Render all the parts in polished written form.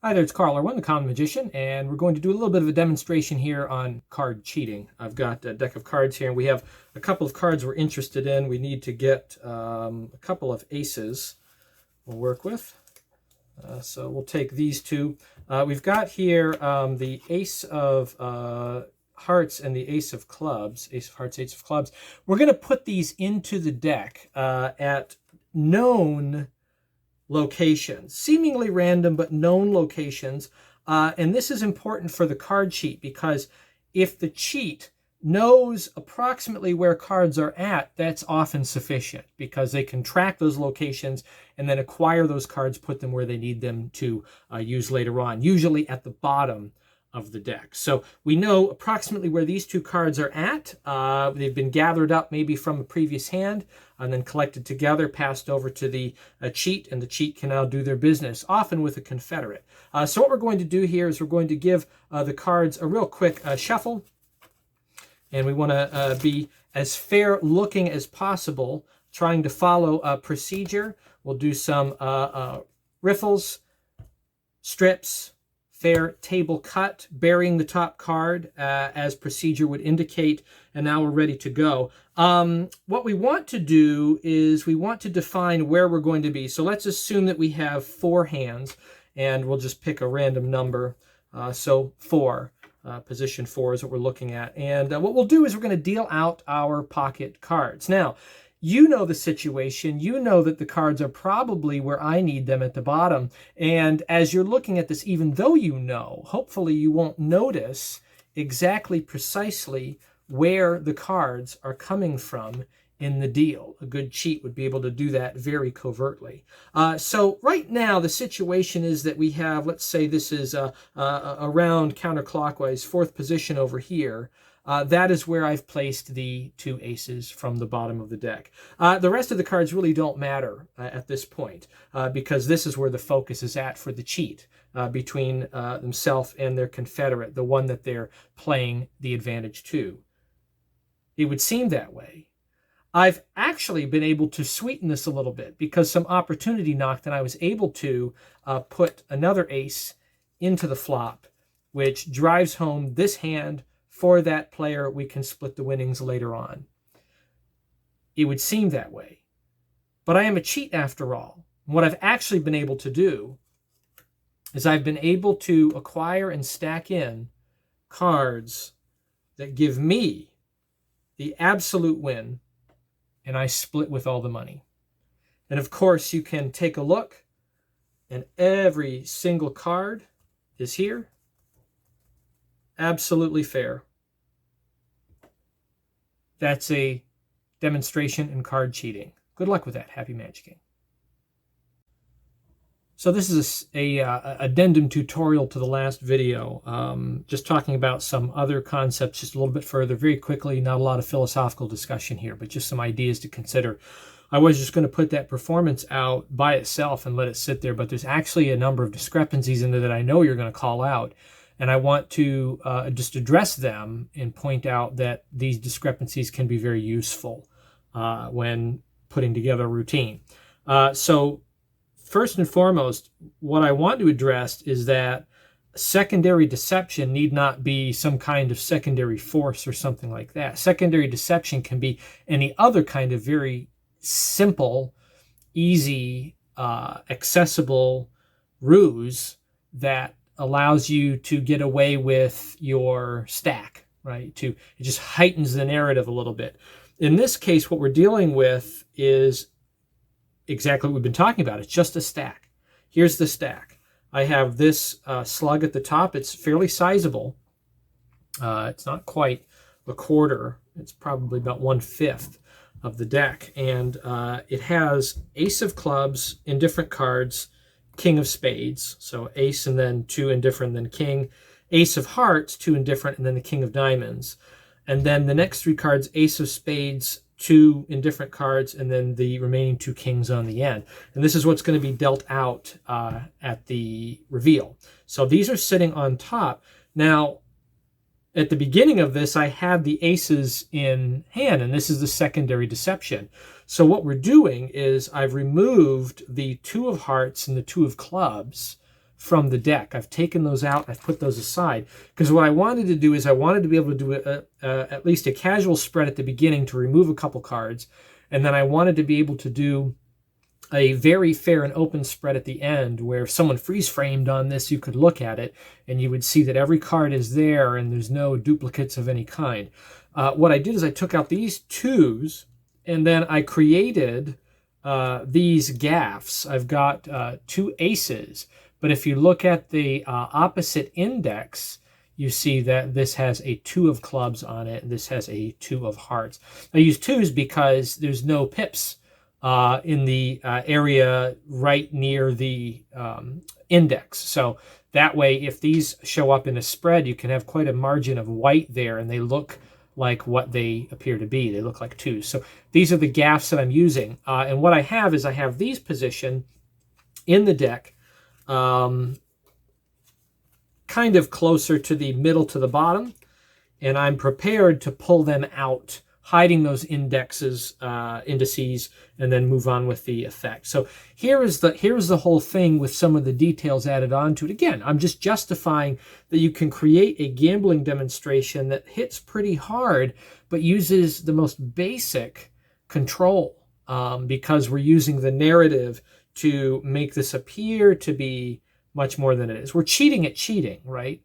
Hi there, it's Carl Irwin, the Common Magician, and we're going to do a little bit of a demonstration here on card cheating. I've got a deck of cards here, and we have a couple of cards we're interested in. We need to get a couple of aces we'll work with. So we'll take these two. We've got here the ace of hearts and the ace of clubs, ace of hearts, ace of clubs. We're going to put these into the deck at known locations, seemingly random but known locations. And this is important for the card cheat because if the cheat knows approximately where cards are at, that's often sufficient because they can track those locations and then acquire those cards, put them where they need them to use later on, usually at the bottom of the deck. So we know approximately where these two cards are at. They've been gathered up maybe from a previous hand and then collected together, passed over to the cheat, and the cheat can now do their business, often with a confederate. So what we're going to do here is we're going to give the cards a real quick shuffle, and we want to be as fair looking as possible, trying to follow a procedure. We'll do some riffles, strips, fair table cut, burying the top card as procedure would indicate, and now we're ready to go. What we want to do is we want to define where we're going to be. So let's assume that we have 4 hands, and we'll just pick a random number. So 4, position 4 is what we're looking at. And what we'll do is we're going to deal out our pocket cards. Now, you know the situation. You know that the cards are probably where I need them at the bottom. And as you're looking at this, even though you know, hopefully you won't notice exactly precisely where the cards are coming from in the deal. A good cheat would be able to do that very covertly. So right now the situation is that we have, let's say this is around counterclockwise, 4th position over here. That is where I've placed the 2 aces from the bottom of the deck. The rest of the cards really don't matter at this point because this is where the focus is at for the cheat between themselves and their confederate, the one that they're playing the advantage to. It would seem that way. I've actually been able to sweeten this a little bit because some opportunity knocked and I was able to put another ace into the flop, which drives home this hand. For that player, we can split the winnings later on. It would seem that way. But I am a cheat after all. What I've actually been able to do is I've been able to acquire and stack in cards that give me the absolute win, and I split with all the money. And of course, you can take a look, and every single card is here. Absolutely fair. That's a demonstration in card cheating. Good luck with that. Happy magicking. So this is a addendum tutorial to the last video, just talking about some other concepts just a little bit further, very quickly. Not a lot of philosophical discussion here, but just some ideas to consider. I was just going to put that performance out by itself and let it sit there, but there's actually a number of discrepancies in there that I know you're going to call out. And I want to just address them and point out that these discrepancies can be very useful when putting together a routine. So first and foremost, what I want to address is that secondary deception need not be some kind of secondary force or something like that. Secondary deception can be any other kind of very simple, easy, accessible ruse that allows you to get away with your stack, right? It just heightens the narrative a little bit. In this case, what we're dealing with is exactly what we've been talking about. It's just a stack. Here's the stack. I have this slug at the top. It's fairly sizable. It's not quite a quarter. It's probably about 1/5 of the deck. And it has ace of clubs, indifferent cards, king of spades, so ace and then 2 indifferent, then king, ace of hearts, 2 indifferent, and then the king of diamonds. And then the next 3 cards, ace of spades, 2 indifferent cards, and then the remaining 2 kings on the end. And this is what's going to be dealt out at the reveal. So these are sitting on top. Now, at the beginning of this, I had the aces in hand, and this is the secondary deception. So what we're doing is I've removed the 2 of hearts and the 2 of clubs from the deck. I've taken those out. I've put those aside because what I wanted to do is I wanted to be able to do at least a casual spread at the beginning to remove a couple cards. And then I wanted to be able to do a very fair and open spread at the end where if someone freeze framed on this, you could look at it and you would see that every card is there and there's no duplicates of any kind. What I did is I took out these 2s and then I created these gaffs. I've got 2 aces, but if you look at the opposite index, you see that this has a 2 of clubs on it and this has a 2 of hearts. I use 2s because there's no pips in the area right near the index. So that way, if these show up in a spread, you can have quite a margin of white there and they look like what they appear to be. They look like 2s. So these are the gaffs that I'm using. And what I have is I have these positioned in the deck kind of closer to the middle to the bottom. And I'm prepared to pull them out, hiding those indices, and then move on with the effect. So here's the whole thing with some of the details added onto it. Again, I'm just justifying that you can create a gambling demonstration that hits pretty hard, but uses the most basic control because we're using the narrative to make this appear to be much more than it is. We're cheating at cheating, right?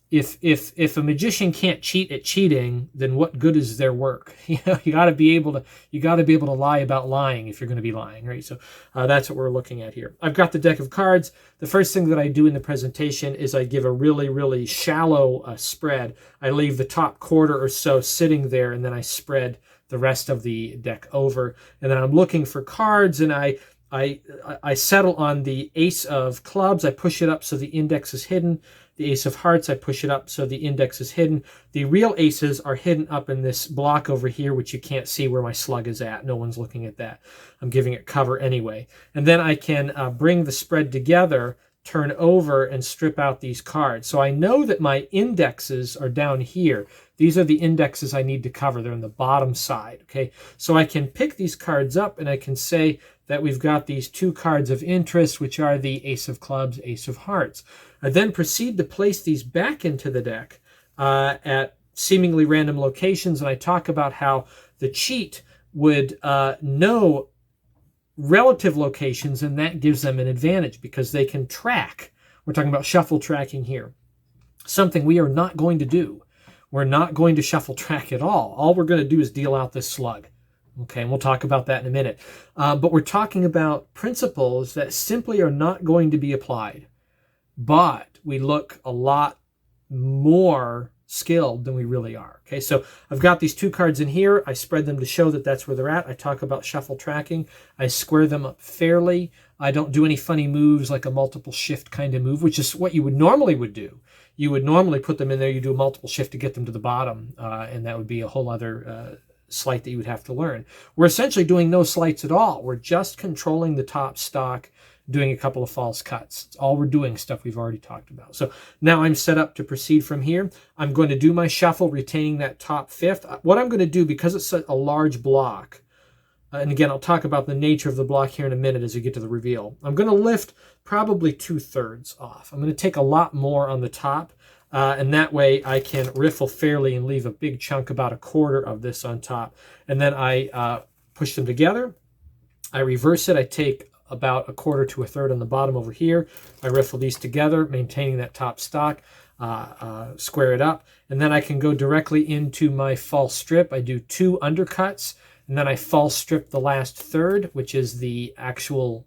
If a magician can't cheat at cheating, then what good is their work? You got to be able to lie about lying if you're going to be lying, right? So that's what we're looking at here. I've got the deck of cards. The first thing that I do in the presentation is I give a really, really shallow spread. I leave the top quarter or so sitting there, and then I spread the rest of the deck over. And then I'm looking for cards, and I settle on the ace of clubs. I push it up so the index is hidden. The ace of hearts, I push it up so the index is hidden. The real aces are hidden up in this block over here, which you can't see where my slug is at. No one's looking at that. I'm giving it cover anyway. And then I can bring the spread together, turn over, and strip out these cards. So I know that my indexes are down here. These are the indexes I need to cover. They're on the bottom side, okay? So I can pick these cards up, and I can say that we've got these 2 cards of interest, which are the ace of clubs, ace of hearts. I then proceed to place these back into the deck at seemingly random locations, and I talk about how the cheat would know relative locations, and that gives them an advantage because they can track. We're talking about shuffle tracking here, something we are not going to do. We're not going to shuffle track at all. All we're going to do is deal out this slug. Okay, and we'll talk about that in a minute. But we're talking about principles that simply are not going to be applied. But we look a lot more skilled than we really are. Okay, so I've got these 2 cards in here. I spread them to show that that's where they're at. I talk about shuffle tracking. I square them up fairly. I don't do any funny moves like a multiple shift kind of move, which is what you would normally do. You would normally put them in there. You do a multiple shift to get them to the bottom, and that would be a whole other sleight that you would have to learn. We're essentially doing no sleights at all. We're just controlling the top stock, doing a couple of false cuts. It's all we're doing, stuff we've already talked about. So now I'm set up to proceed from here. I'm going to do my shuffle, retaining that top 5th. What I'm going to do, because it's a large block, and again, I'll talk about the nature of the block here in a minute as we get to the reveal. I'm going to lift probably 2/3 off. I'm going to take a lot more on the top, and that way I can riffle fairly and leave a big chunk, about 1/4 of this on top. And then I push them together. I reverse it. I take about 1/4 to 1/3 on the bottom over here. I riffle these together, maintaining that top stock, square it up, and then I can go directly into my false strip. I do 2 undercuts, and then I false strip the last third, which is the actual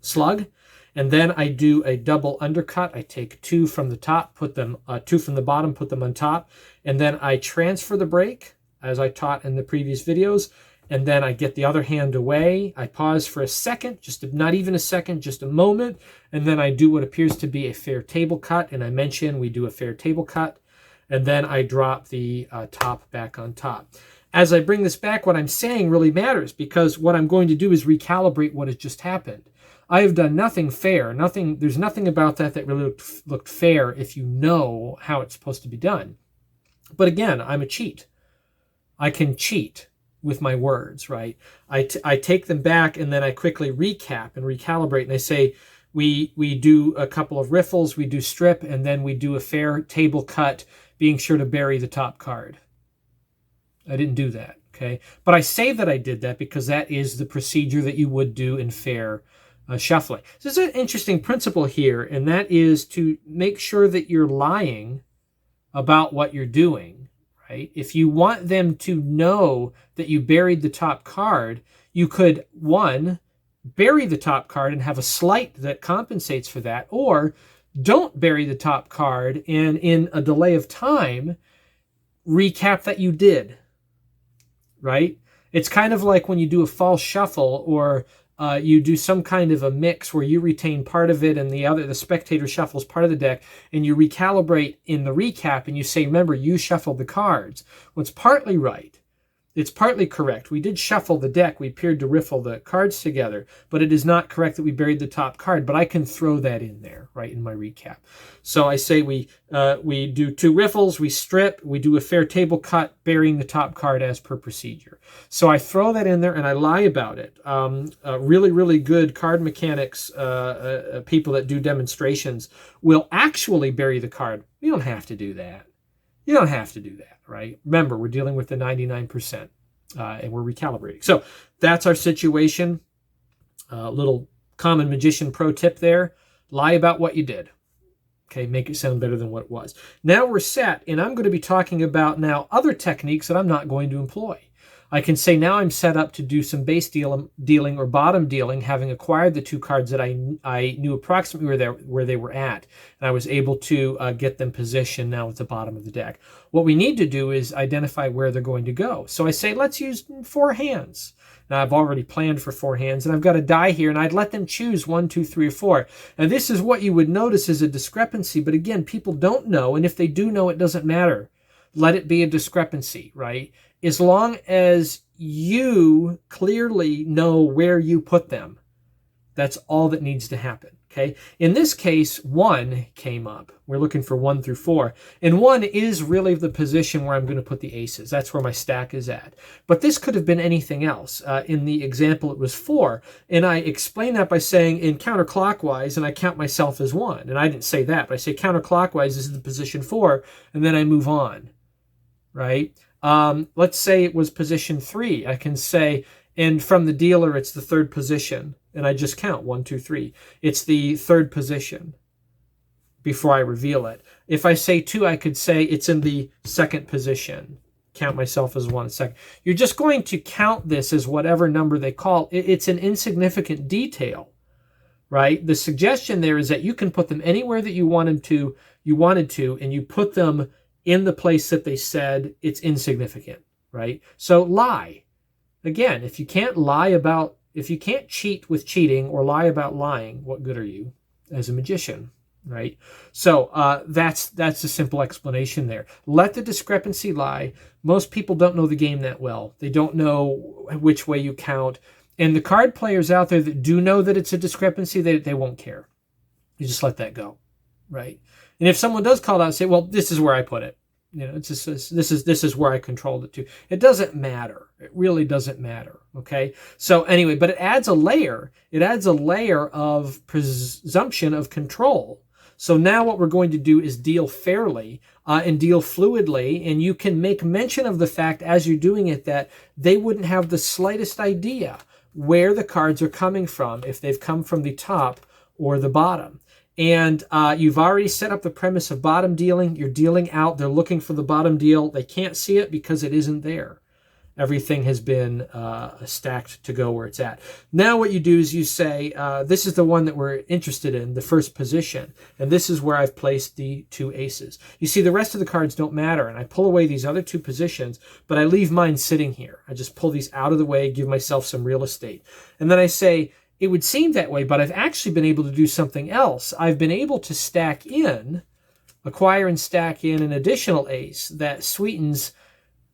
slug. And then I do a double undercut. I take 2 from the top, put them 2 from the bottom, put them on top, and then I transfer the break, as I taught in the previous videos. And then I get the other hand away. I pause for a second, not even a second, just a moment. And then I do what appears to be a fair table cut. And I mention we do a fair table cut. And then I drop the top back on top. As I bring this back, what I'm saying really matters, because what I'm going to do is recalibrate what has just happened. I have done nothing fair. There's nothing about that really looked fair if you know how it's supposed to be done. But again, I'm a cheat. I can cheat with my words, right? I take them back, and then I quickly recap and recalibrate, and I say, we do a couple of riffles, we do strip, and then we do a fair table cut, being sure to bury the top card. I didn't do that, okay? But I say that I did that because that is the procedure that you would do in fair shuffling. So there's an interesting principle here, and that is to make sure that you're lying about what you're doing, right? If you want them to know that you buried the top card, you could, one, bury the top card and have a slight that compensates for that, or don't bury the top card and in a delay of time, recap that you did, right? It's kind of like when you do a false shuffle or you do some kind of a mix where you retain part of it and the spectator shuffles part of the deck, and you recalibrate in the recap and you say, remember, you shuffled the cards. Well, it's partly right. It's partly correct. We did shuffle the deck. We appeared to riffle the cards together, but it is not correct that we buried the top card. But I can throw that in there, right, in my recap. So I say we do 2 riffles, we strip, we do a fair table cut, burying the top card as per procedure. So I throw that in there and I lie about it. Really, really good card mechanics people that do demonstrations will actually bury the card. You don't have to do that. You don't have to do that, right? Remember, we're dealing with the 99%, and we're recalibrating. So that's our situation. Little common magician pro tip there. Lie about what you did. Okay, make it sound better than what it was. Now we're set, and I'm going to be talking about now other techniques that I'm not going to employ. I can say now I'm set up to do some base dealing or bottom dealing, having acquired the 2 cards that I knew approximately where they were at, and I was able to get them positioned now at the bottom of the deck. What we need to do is identify where they're going to go. So I say, let's use 4 hands. Now I've already planned for 4 hands, and I've got a die here, and I'd let them choose 1, 2, 3, or 4. And this is what you would notice is a discrepancy, but again, people don't know, and if they do know, it doesn't matter. Let it be a discrepancy, right? As long as you clearly know where you put them, that's all that needs to happen, okay? In this case, 1 came up. We're looking for 1 through 4. And 1 is really the position where I'm going to put the aces. That's where my stack is at. But this could have been anything else. In the example, it was 4. And I explain that by saying in counterclockwise, and I count myself as 1. And I didn't say that, but I say counterclockwise this is the position 4, and then I move on, right? Let's say it was position 3. I can say, and from the dealer, it's the 3rd position. And I just count 1, 2, 3. It's the 3rd position before I reveal it. If I say 2, I could say it's in the 2nd position. Count myself as 1 second. You're just going to count this as whatever number they call. It's an insignificant detail, right? The suggestion there is that you can put them anywhere that you wanted to, and you put them in the place that they said. It's insignificant, right? So lie. Again, if you can't cheat with cheating or lie about lying, what good are you as a magician, right? So that's a simple explanation there. Let the discrepancy lie. Most people don't know the game that well. They don't know which way you count. And the card players out there that do know that it's a discrepancy, they won't care. You just let that go, right? And if someone does call out and say, well, this is where I put it, it's just, this is where I controlled it to. It doesn't matter. It really doesn't matter. Okay. So anyway, but it adds a layer. It adds a layer of presumption of control. So now what we're going to do is deal fairly and deal fluidly. And you can make mention of the fact as you're doing it that they wouldn't have the slightest idea where the cards are coming from, if they've come from the top or the bottom. And you've already set up the premise of bottom dealing. You're dealing out. They're looking for the bottom deal. They can't see it because it isn't there. Everything has been stacked to go where it's at. Now what you do is you say, this is the one that we're interested in, the 1st position. And this is where I've placed the 2 aces. You see, the rest of the cards don't matter. And I pull away these other 2 positions, but I leave mine sitting here. I just pull these out of the way, give myself some real estate. And then I say, it would seem that way, but I've actually been able to do something else. I've been able to acquire and stack in an additional ace that sweetens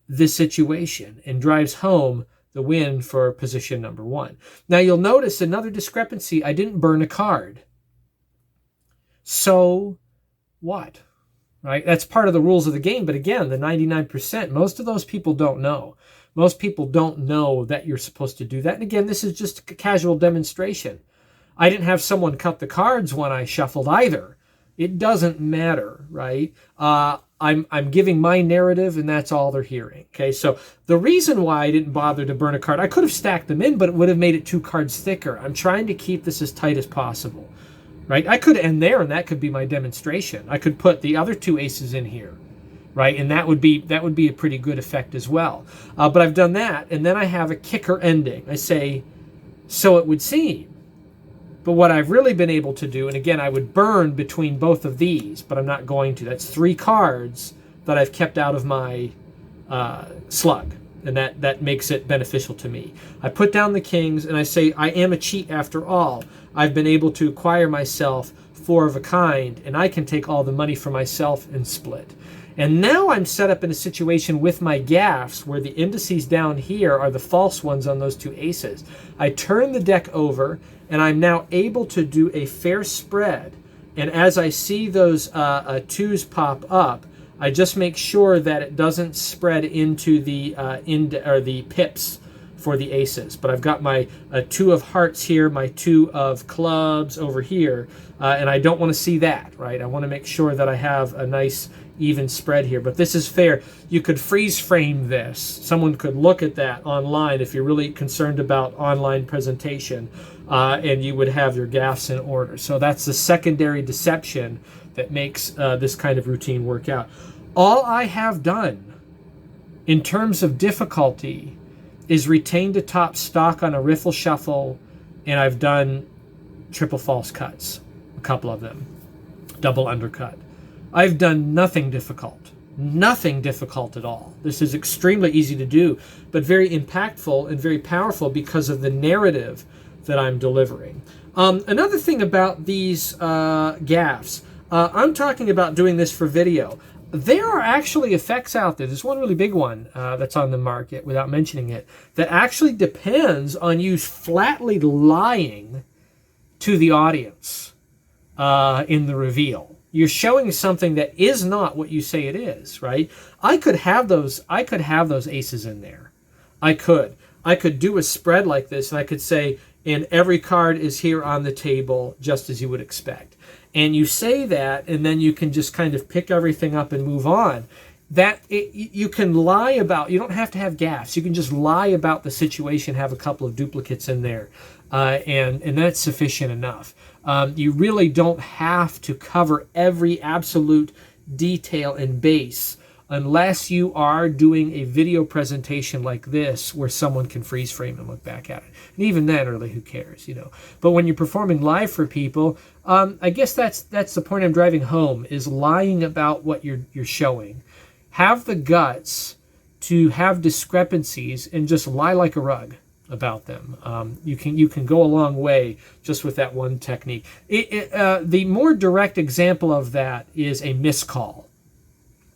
this situation and drives home the win for position number 1. Now you'll notice another discrepancy. I didn't burn a card. So what? Right? That's part of the rules of the game. But again, the 99%, most of those people don't know. Most people don't know that you're supposed to do that. And again, this is just a casual demonstration. I didn't have someone cut the cards when I shuffled either. It doesn't matter, right? I'm giving my narrative, and that's all they're hearing. Okay, so the reason why I didn't bother to burn a card, I could have stacked them in, but it would have made it 2 cards thicker. I'm trying to keep this as tight as possible, right? I could end there, and that could be my demonstration. I could put the other 2 aces in here, right? And that would be a pretty good effect as well. But I've done that, and then I have a kicker ending. I say, so it would seem. But what I've really been able to do, and again, I would burn between both of these, but I'm not going to. That's 3 cards that I've kept out of my slug, and that makes it beneficial to me. I put down the kings, and I say, I am a cheat after all. I've been able to acquire myself 4 of a kind, and I can take all the money for myself and split. And now I'm set up in a situation with my gaffs where the indices down here are the false ones on those 2 aces. I turn the deck over, and I'm now able to do a fair spread. And as I see those 2s pop up, I just make sure that it doesn't spread into the the pips for the aces. But I've got my 2 of hearts here, my 2 of clubs over here, and I don't want to see that, right? I want to make sure that I have a nice even spread here. But this is fair. You could freeze frame this. Someone could look at that online if you're really concerned about online presentation, and you would have your gaffs in order. So that's the secondary deception that makes this kind of routine work out. All I have done in terms of difficulty is retained a top stock on a riffle shuffle, and I've done triple false cuts, a couple of them, double undercut. I've done nothing difficult at all. This is extremely easy to do, but very impactful and very powerful because of the narrative that I'm delivering. Another thing about these gaffs, I'm talking about doing this for video. There are actually effects out there. There's one really big one that's on the market, without mentioning it, that actually depends on you flatly lying to the audience in the reveal. You're showing something that is not what you say it is, right? I could have those aces in there. I could do a spread like this, and I could say, and every card is here on the table just as you would expect. And you say that, and then you can just kind of pick everything up and move on. You can lie about, you don't have to have gaffes. You can just lie about the situation, have a couple of duplicates in there, and that's sufficient enough. You really don't have to cover every absolute detail and base unless you are doing a video presentation like this where someone can freeze frame and look back at it. And even then, really, who cares, you know? But when you're performing live for people, I guess that's the point I'm driving home, is lying about what you're showing. Have the guts to have discrepancies and just lie like a rug about them. You can go a long way just with that one technique. The more direct example of that is a miscall,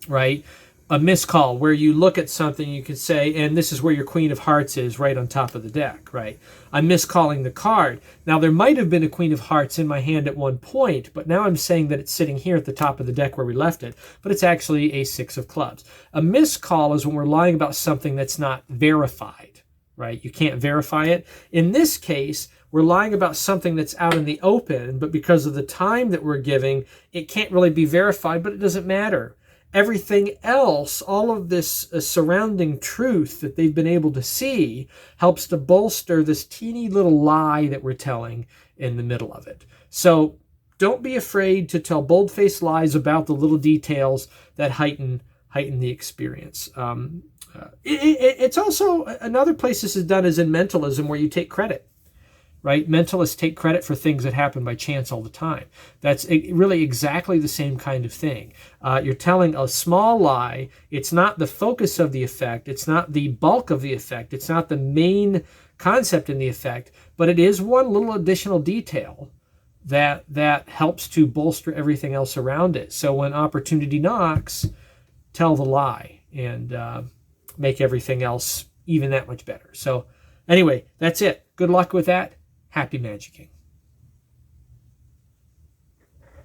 right? A miscall where you look at something, you could say, and this is where your Queen of Hearts is, right on top of the deck, right? I'm miscalling the card. Now, there might have been a Queen of Hearts in my hand at one point, but now I'm saying that it's sitting here at the top of the deck where we left it, but it's actually a 6 of clubs. A miscall is when we're lying about something that's not verified, right? You can't verify it. In this case, we're lying about something that's out in the open, but because of the time that we're giving, it can't really be verified, but it doesn't matter. Everything else, all of this surrounding truth that they've been able to see, helps to bolster this teeny little lie that we're telling in the middle of it. So don't be afraid to tell bold-faced lies about the little details that heighten the experience. It's also, another place this is done is in mentalism, where you take credit. Right? Mentalists take credit for things that happen by chance all the time. That's really exactly the same kind of thing. You're telling a small lie. It's not the focus of the effect. It's not the bulk of the effect. It's not the main concept in the effect, but it is one little additional detail that helps to bolster everything else around it. So when opportunity knocks, tell the lie and make everything else even that much better. So anyway, that's it. Good luck with that. Happy magicking.